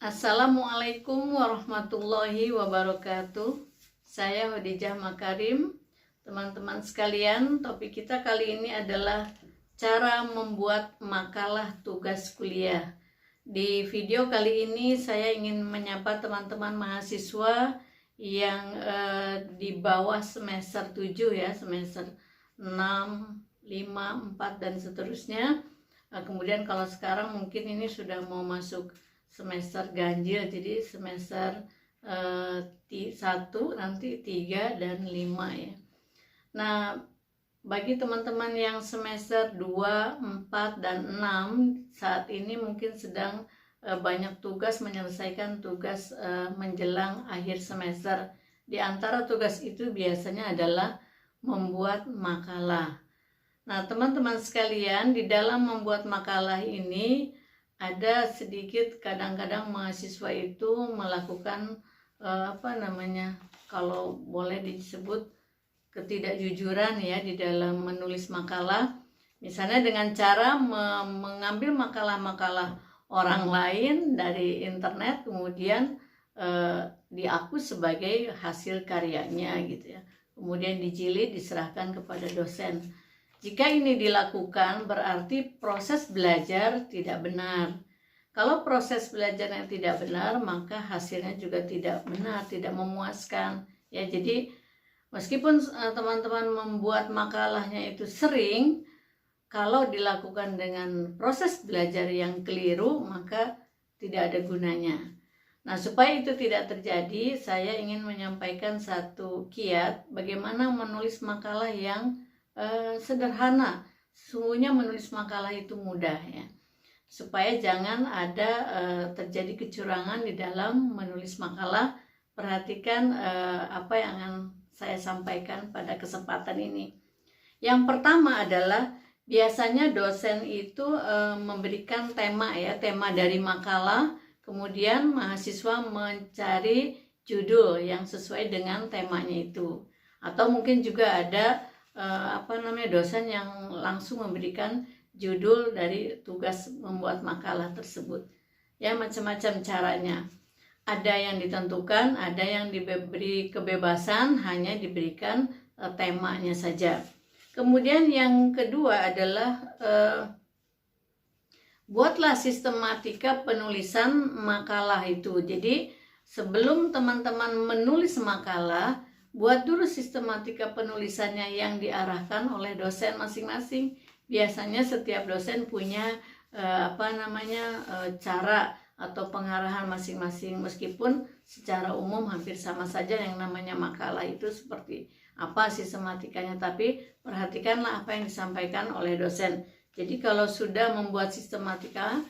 Assalamualaikum warahmatullahi wabarakatuh. Saya Khadijah Makarim. Teman-teman sekalian, topik kita kali ini adalah cara membuat makalah tugas kuliah. Di video kali ini saya ingin menyapa teman-teman mahasiswa yang di bawah semester 7 ya, semester 6, 5, 4 dan seterusnya. Kemudian kalau sekarang mungkin ini sudah mau masuk semester ganjil, jadi semester 1, nanti 3 dan 5 ya. Nah, bagi teman-teman yang semester 2, 4, dan 6 saat ini mungkin sedang banyak tugas, menyelesaikan tugas menjelang akhir semester. Di antara tugas itu biasanya adalah membuat makalah. Nah, teman-teman sekalian, di dalam membuat makalah ini ada sedikit kadang-kadang mahasiswa itu melakukan kalau boleh disebut ketidakjujuran ya di dalam menulis makalah. Misalnya dengan cara mengambil makalah-makalah orang lain dari internet, kemudian dihapus sebagai hasil karyanya gitu ya. Kemudian dijilid, diserahkan kepada dosen. Jika ini dilakukan berarti proses belajar tidak benar. Kalau proses belajar yang tidak benar, maka hasilnya juga tidak benar, tidak memuaskan. Ya, jadi meskipun teman-teman membuat makalahnya itu sering, kalau dilakukan dengan proses belajar yang keliru, maka tidak ada gunanya. Nah, supaya itu tidak terjadi, saya ingin menyampaikan satu kiat bagaimana menulis makalah yang sederhana. Sesungguhnya menulis makalah itu mudah ya. Supaya jangan ada terjadi kecurangan di dalam menulis makalah, perhatikan apa yang akan saya sampaikan pada kesempatan ini. Yang pertama adalah biasanya dosen itu memberikan tema ya, tema dari makalah, kemudian mahasiswa mencari judul yang sesuai dengan temanya itu. Atau mungkin juga ada dosen yang langsung memberikan judul dari tugas membuat makalah tersebut. Ya, macam-macam caranya. Ada yang ditentukan, ada yang diberi kebebasan, hanya diberikan temanya saja. Kemudian yang kedua adalah buatlah sistematika penulisan makalah itu. Jadi sebelum teman-teman menulis makalah, buat dulu sistematika penulisannya yang diarahkan oleh dosen masing-masing. Biasanya setiap dosen punya cara atau pengarahan masing-masing, meskipun secara umum hampir sama saja yang namanya makalah itu seperti apa sistematikanya, tapi perhatikanlah apa yang disampaikan oleh dosen. Jadi kalau sudah membuat sistematika,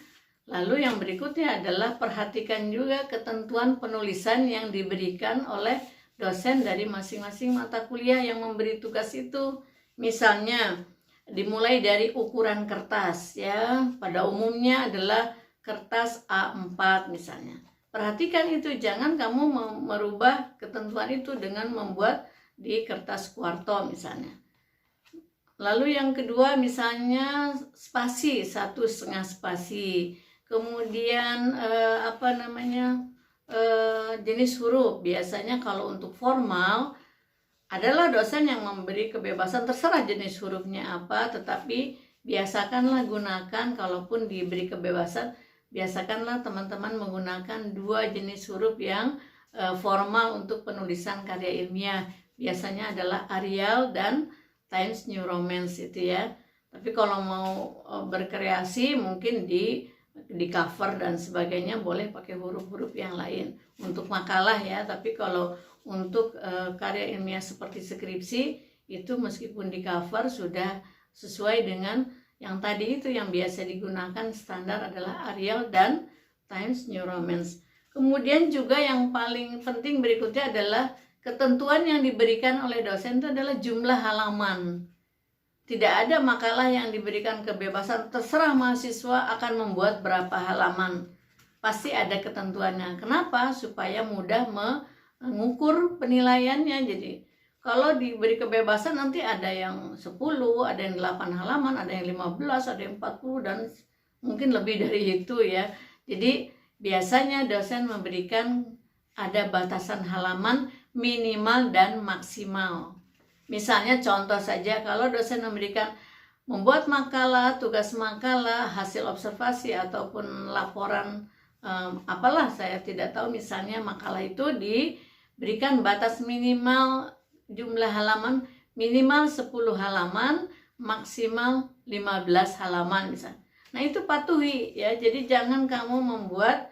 lalu yang berikutnya adalah perhatikan juga ketentuan penulisan yang diberikan oleh dosen dari masing-masing mata kuliah yang memberi tugas itu. Misalnya dimulai dari ukuran kertas ya, pada umumnya adalah kertas A4 misalnya. Perhatikan itu, jangan kamu merubah ketentuan itu dengan membuat di kertas kuarto misalnya. Lalu yang kedua misalnya spasi, 1,5 spasi. Kemudian jenis huruf. Biasanya kalau untuk formal adalah dosen yang memberi kebebasan, terserah jenis hurufnya apa, tetapi biasakanlah gunakan, kalaupun diberi kebebasan, biasakanlah teman-teman menggunakan 2 jenis huruf yang formal untuk penulisan karya ilmiah. Biasanya adalah Arial dan Times New Roman itu ya. Tapi kalau mau berkreasi mungkin di cover dan sebagainya boleh pakai huruf-huruf yang lain untuk makalah ya. Tapi kalau untuk karya ilmiah seperti skripsi itu meskipun di cover sudah sesuai dengan yang tadi itu, yang biasa digunakan standar adalah Arial dan Times New Roman. Kemudian juga yang paling penting berikutnya adalah ketentuan yang diberikan oleh dosen itu adalah jumlah halaman. Tidak ada makalah yang diberikan kebebasan terserah mahasiswa akan membuat berapa halaman. Pasti ada ketentuannya. Kenapa? Supaya mudah mengukur penilaiannya. Jadi kalau diberi kebebasan nanti ada yang 10, ada yang 8 halaman, ada yang 15, ada yang 40 dan mungkin lebih dari itu ya. Jadi Biasanya dosen memberikan ada batasan halaman minimal dan maksimal. Misalnya contoh saja, kalau dosen memberikan membuat makalah, tugas makalah, hasil observasi ataupun laporan apalah saya tidak tahu, misalnya makalah itu diberikan batas minimal jumlah halaman minimal 10 halaman, maksimal 15 halaman misalnya. Nah, itu patuhi ya. Jadi jangan kamu membuat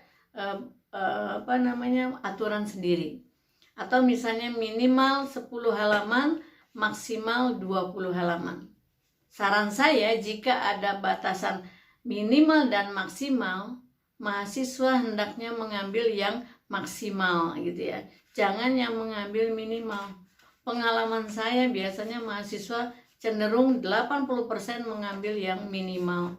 aturan sendiri. Atau misalnya minimal 10 halaman, maksimal 20 halaman. Saran saya, jika ada batasan minimal dan maksimal, mahasiswa hendaknya mengambil yang maksimal gitu ya. Jangan yang mengambil minimal. Pengalaman saya biasanya mahasiswa cenderung 80% mengambil yang minimal.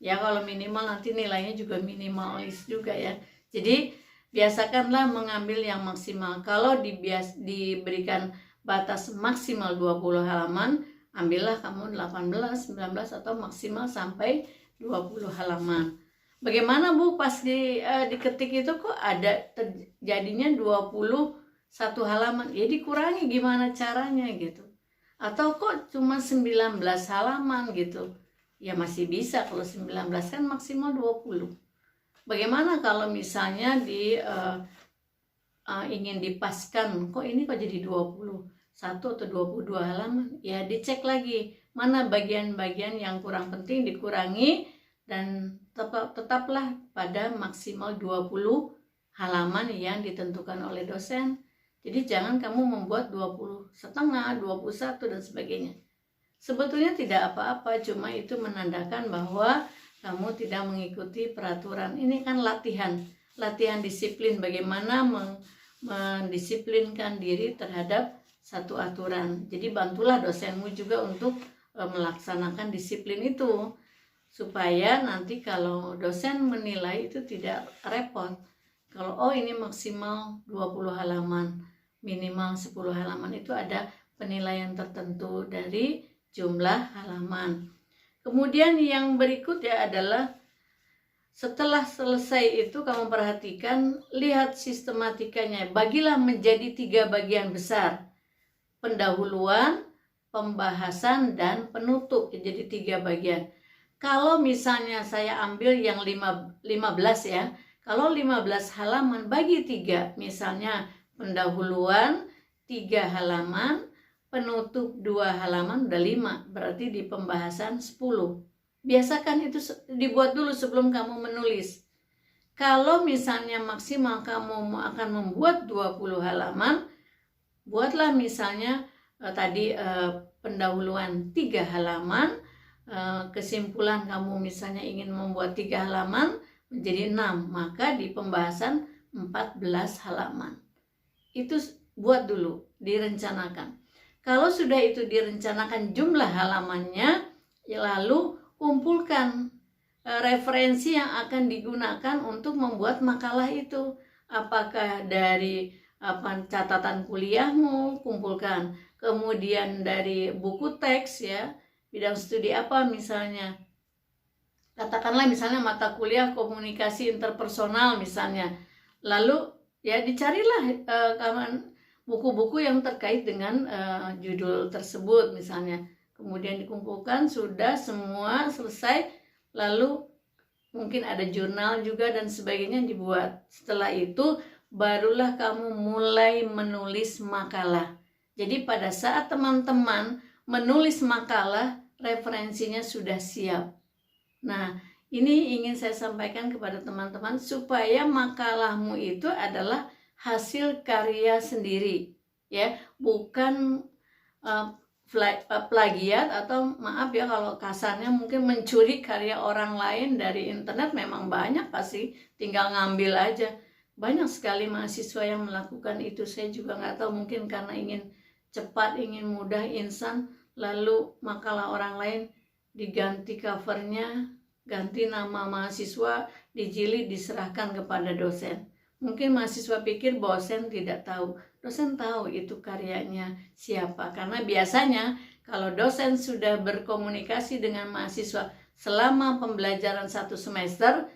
Ya, kalau minimal nanti nilainya juga minimalis juga ya. Jadi biasakanlah mengambil yang maksimal. Kalau diberikan batas maksimal 20 halaman, ambillah kamu 18, 19 atau maksimal sampai 20 halaman. Bagaimana Bu, pas diketik itu kok ada terjadinya 21 halaman? Ya dikurangi gimana caranya gitu. Atau kok cuma 19 halaman gitu. Ya masih bisa, kalau 19 kan maksimal 20. Bagaimana kalau misalnya ingin dipaskan, kok ini kok jadi 21 atau 22 halaman? Ya dicek lagi, mana bagian-bagian yang kurang penting dikurangi, dan tetaplah pada maksimal 20 halaman yang ditentukan oleh dosen. Jadi jangan kamu membuat 20,5, 21 dan sebagainya. Sebetulnya tidak apa-apa, cuma itu menandakan bahwa kamu tidak mengikuti peraturan. Ini kan latihan disiplin, bagaimana mendisiplinkan diri terhadap satu aturan. Jadi bantulah dosenmu juga untuk melaksanakan disiplin itu, supaya nanti kalau dosen menilai itu tidak repot. Kalau ini maksimal 20 halaman, minimal 10 halaman, itu ada penilaian tertentu dari jumlah halaman. Kemudian yang berikutnya adalah setelah selesai itu kamu perhatikan, lihat sistematikanya. Bagilah menjadi 3 bagian besar. Pendahuluan, pembahasan, dan penutup. Jadi 3 bagian. Kalau misalnya saya ambil yang 15 ya. Kalau 15 halaman bagi 3. Misalnya pendahuluan 3 halaman, penutup 2 halaman, udah 5. Berarti di pembahasan 10. Biasakan itu dibuat dulu sebelum kamu menulis. Kalau misalnya maksimal kamu akan membuat 20 halaman, buatlah misalnya pendahuluan 3 halaman, kesimpulan kamu misalnya ingin membuat 3 halaman menjadi 6, maka di pembahasan 14 halaman. Itu buat dulu, direncanakan. Kalau sudah itu direncanakan jumlah halamannya, lalu kumpulkan referensi yang akan digunakan untuk membuat makalah itu. Apakah dari catatan kuliahmu, kumpulkan. Kemudian dari buku teks ya, bidang studi apa misalnya. Katakanlah misalnya mata kuliah komunikasi interpersonal misalnya. Lalu ya dicarilah buku-buku yang terkait dengan judul tersebut misalnya. Kemudian dikumpulkan, sudah semua selesai, lalu mungkin ada jurnal juga dan sebagainya dibuat. Setelah itu barulah kamu mulai menulis makalah. Jadi pada saat teman-teman menulis makalah, referensinya sudah siap. Nah, ini ingin saya sampaikan kepada teman-teman supaya makalahmu itu adalah hasil karya sendiri, ya, bukan plagiat atau maaf ya kalau kasarnya mungkin mencuri karya orang lain dari internet. Memang banyak, pasti tinggal ngambil aja. Banyak sekali mahasiswa yang melakukan itu. Saya juga nggak tahu, mungkin karena ingin cepat, ingin mudah, instan, lalu makalah orang lain diganti covernya, ganti nama mahasiswa, dijilid, diserahkan kepada dosen. Mungkin mahasiswa pikir dosen tidak tahu. Dosen tahu itu karyanya siapa. Karena biasanya kalau dosen sudah berkomunikasi dengan mahasiswa selama pembelajaran 1 semester,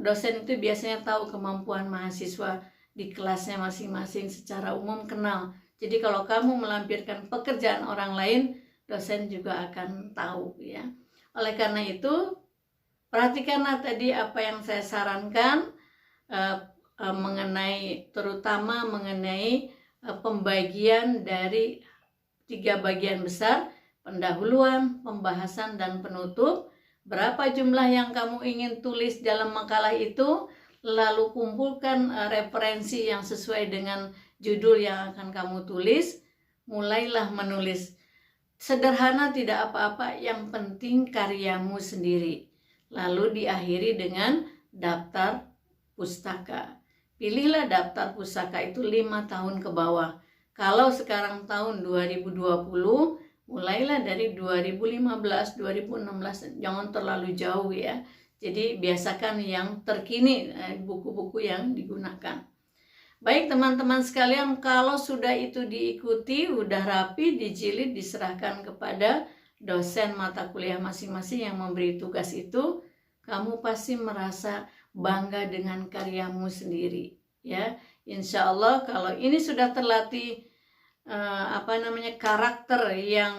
Dosen itu biasanya tahu kemampuan mahasiswa di kelasnya masing-masing, secara umum kenal. Jadi kalau kamu melampirkan pekerjaan orang lain, dosen juga akan tahu ya. Oleh karena itu, perhatikanlah tadi apa yang saya sarankan terutama mengenai pembagian dari 3 bagian besar: pendahuluan, pembahasan, dan penutup. Berapa jumlah yang kamu ingin tulis dalam makalah itu, lalu kumpulkan referensi yang sesuai dengan judul yang akan kamu tulis. Mulailah menulis. Sederhana, tidak apa-apa, yang penting karyamu sendiri. Lalu diakhiri dengan daftar pustaka. Pilihlah daftar pustaka itu 5 tahun ke bawah. Kalau sekarang tahun 2020, mulailah dari 2015, 2016, jangan terlalu jauh ya. Jadi biasakan yang terkini, buku-buku yang digunakan. Baik teman-teman sekalian, kalau sudah itu diikuti, udah rapi, dijilid, diserahkan kepada dosen mata kuliah masing-masing yang memberi tugas itu, kamu pasti merasa bangga dengan karyamu sendiri ya. Insya Allah kalau ini sudah terlatih karakter yang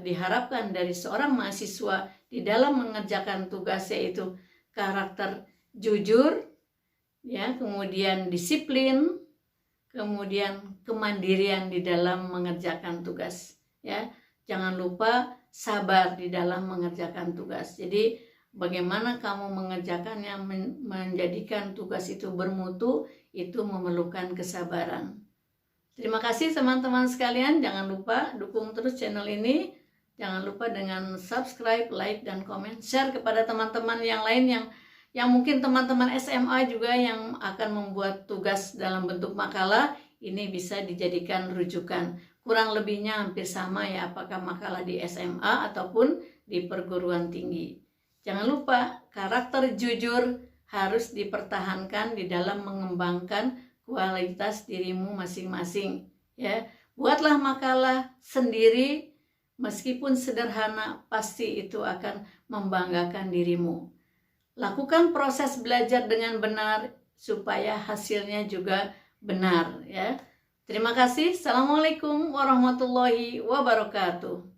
diharapkan dari seorang mahasiswa di dalam mengerjakan tugas, yaitu karakter jujur ya, kemudian disiplin, kemudian kemandirian di dalam mengerjakan tugas ya. Jangan lupa sabar di dalam mengerjakan tugas. Jadi bagaimana kamu mengerjakannya, menjadikan tugas itu bermutu, itu memerlukan kesabaran. Terima kasih teman-teman sekalian. Jangan lupa dukung terus channel ini. Jangan lupa dengan subscribe, like, dan komen. Share kepada teman-teman yang lain yang mungkin teman-teman SMA juga yang akan membuat tugas dalam bentuk makalah. Ini bisa dijadikan rujukan. Kurang lebihnya hampir sama ya, apakah makalah di SMA ataupun di perguruan tinggi. Jangan lupa karakter jujur harus dipertahankan di dalam mengembangkan kualitas dirimu masing-masing ya. Buatlah makalah sendiri, meskipun sederhana, pasti itu akan membanggakan dirimu. Lakukan proses belajar dengan benar supaya hasilnya juga benar ya. Terima kasih. Assalamualaikum warahmatullahi wabarakatuh.